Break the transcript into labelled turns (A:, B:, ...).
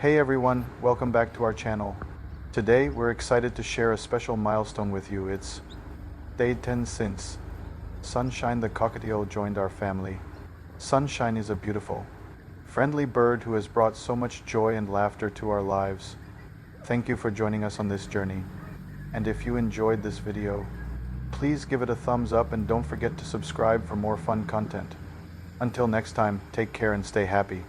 A: Hey everyone, welcome back to our channel. Today we're excited to share a special milestone with you. It's day 10 since Sunshine the Cockatiel joined our family. Sunshine is a beautiful, friendly bird who has brought so much joy and laughter to our lives. Thank you for joining us on this journey. And if you enjoyed this video, please give it a thumbs up and don't forget to subscribe for more fun content. Until next time, take care and stay happy.